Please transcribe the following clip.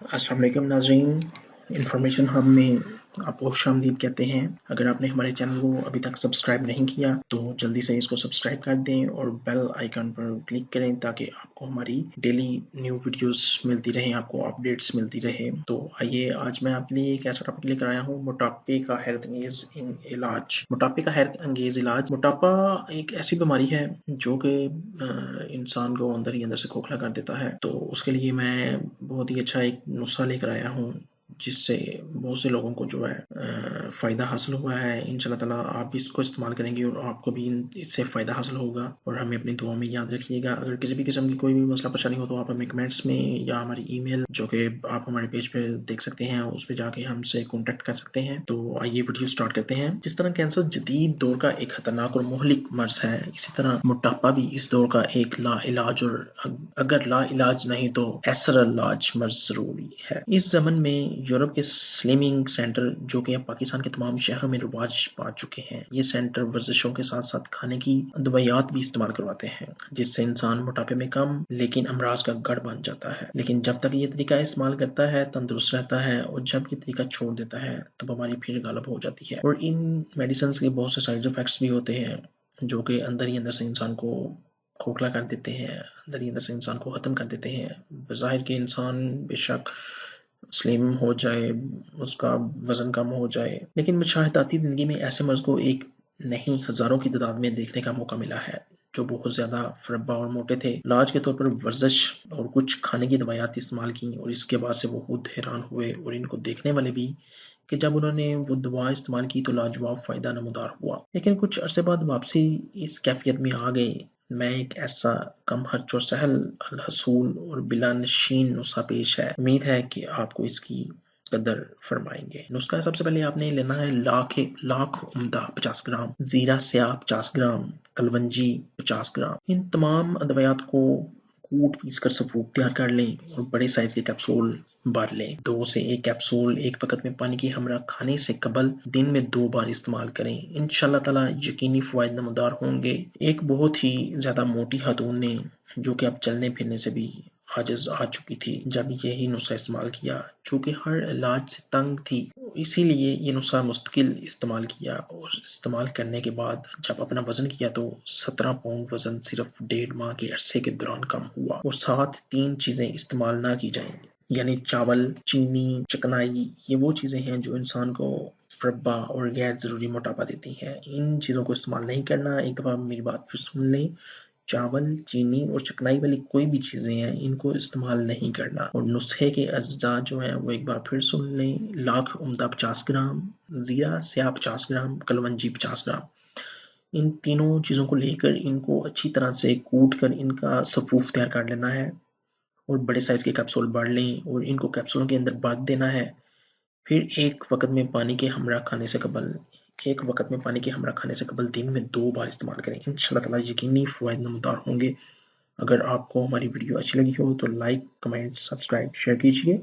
अस्सलाम वालेकुम नाज़रीन, इंफॉर्मेशन हब में आपको खुशामदीद कहते हैं। अगर आपने हमारे चैनल को अभी तक सब्सक्राइब नहीं किया तो जल्दी से इसको सब्सक्राइब कर दें और बेल आइकन पर क्लिक करें ताकि आपको हमारी डेली न्यू वीडियोस मिलती रहें, आपको अपडेट्स मिलती रहे। तो आइए आज मैं आपके लिए एक ऐसा टॉपिक लेकर आया हूँ, मोटापे का हैरत अंगेज इलाज। मोटापे का हैरत अंगेज इलाज। मोटापा एक ऐसी बीमारी है जो कि इंसान को अंदर ही अंदर से खोखला कर देता है। तो उसके लिए मैं बहुत ही अच्छा एक नुस्खा लेकर आया हूँ जिससे बहुत से लोगों को जो है फ़ायदा हासिल हुआ है। इंशाल्लाह ताला आप भी इसको इस्तेमाल करेंगे और आपको भी इससे फ़ायदा हासिल होगा। और हमें अपनी दुआ में याद रखिएगा। अगर किसी भी किस्म की कोई भी मसला परेशानी हो तो आप हमें कमेंट्स में या हमारी ईमेल जो कि आप हमारे पेज पे देख सकते हैं उस पर जाके हमसे कॉन्टेक्ट कर सकते हैं। तो आइए वीडियो स्टार्ट करते हैं। जिस तरह कैंसर जदीद दौर का एक खतरनाक और मुहलिक मर्ज है, इसी तरह मोटापा भी इस दौर का एक ला इलाज और अगर ला इलाज नहीं तो असर इलाज मर्ज जरूरी है। इस जमन में यूरोप के स्लिमिंग सेंटर जो कि अब पाकिस्तान के तमाम शहरों में रिवाज पा चुके हैं, ये सेंटर वर्जिशों के साथ साथ खाने की दवाइयात भी इस्तेमाल करवाते हैं जिससे इंसान मोटापे में कम लेकिन अमराज का गढ़ बन जाता है। लेकिन जब तक ये तरीका इस्तेमाल करता है तंदुरुस्त रहता है और जब ये तरीका छोड़ देता है तो बीमारी फिर गालब हो जाती है। और इन मेडिसिन के बहुत से साइड इफेक्ट्स भी होते हैं जो कि अंदर ही अंदर से इंसान को खोखला कर देते हैं, अंदर ही अंदर से इंसान को ख़त्म कर देते हैं। बज़ाहिर के इंसान बेशक स्लिम हो जाए, उसका वज़न कम हो जाए, लेकिन मुशाहदाती ज़िंदगी में ऐसे मर्ज़ को एक नहीं हज़ारों की तादाद में देखने का मौका मिला है जो बहुत ज़्यादा फरबा और मोटे थे। इलाज के तौर पर वर्जिश और कुछ खाने की दवाइयात इस्तेमाल की और इसके बाद से वो खुद हैरान हुए और इनको देखने वाले भी कि जब उन्होंने वो दवा इस्तेमाल की तो लाजवाब फ़ायदा नमूदार हुआ। लेकिन कुछ अरसे बाद वापसी इस कैफियत में आ गई। मैं एक ऐसा कम खर्च और सहल अल हसूल और बिलानशीन नुस्खा पेश है। उम्मीद है कि आपको इसकी कदर फरमाएंगे। नुस्खा सबसे पहले आपने लेना है लाख उम्दा 50 ग्राम, जीरा स्याह 50 ग्राम, कलवंजी 50 ग्राम। इन तमाम अद्वियात को कूट पीस कर सफूक तैयार कर लें और बड़े साइज के कैप्सूल भर लें। 2 से 1 कैप्सूल एक वक्त में पानी की हमरा खाने से कबल दिन में 2 बार इस्तेमाल करें। इंशाल्लाह ताला यकीनी फ़वाइद नमदार होंगे। एक बहुत ही ज़्यादा मोटी खातून ने जो कि अब चलने फिरने से भी आजिज़ आ चुकी थी, जब यही नुस्खा इस्तेमाल किया, चूँकि हर इलाज से तंग थी, इसीलिए ये नुस्खा मुस्तकिल इस्तेमाल किया और इस्तेमाल करने के बाद जब अपना वज़न किया तो 17 पाउंड वज़न सिर्फ 1.5 माह के अरसे के दौरान कम हुआ। और साथ 3 चीज़ें इस्तेमाल ना की जाएँ, यानी चावल, चीनी, चिकनाई, ये वो चीज़ें हैं जो इंसान को फरबा और गैर ज़रूरी मोटापा देती हैं। इन चीज़ों को इस्तेमाल नहीं करना। एक दफ़ा मेरी बात फिर सुन लें। चावल, चीनी और चिकनाई वाली कोई भी चीज़ें हैं इनको इस्तेमाल नहीं करना। और नुस्खे के अज्जा जो हैं वो एक बार फिर सुन लें। लाख उम्दा 50 ग्राम, ज़ीरा स्याह 50 ग्राम, कलवंजी 50 ग्राम। इन तीनों चीज़ों को लेकर इनको अच्छी तरह से कूट कर इनका सफूफ तैयार कर लेना है और बड़े साइज़ के कैप्सूल भर लें और इनको कैप्सूलों के अंदर बांध देना है। फिर एक वक्त में पानी के हमरा खाने से कबल दिन में 2 बार इस्तेमाल करें। इंशाल्लाह ताला यकीनी फ़वाइद नमदार होंगे। अगर आपको हमारी वीडियो अच्छी लगी हो तो लाइक, कमेंट, सब्सक्राइब, शेयर कीजिए।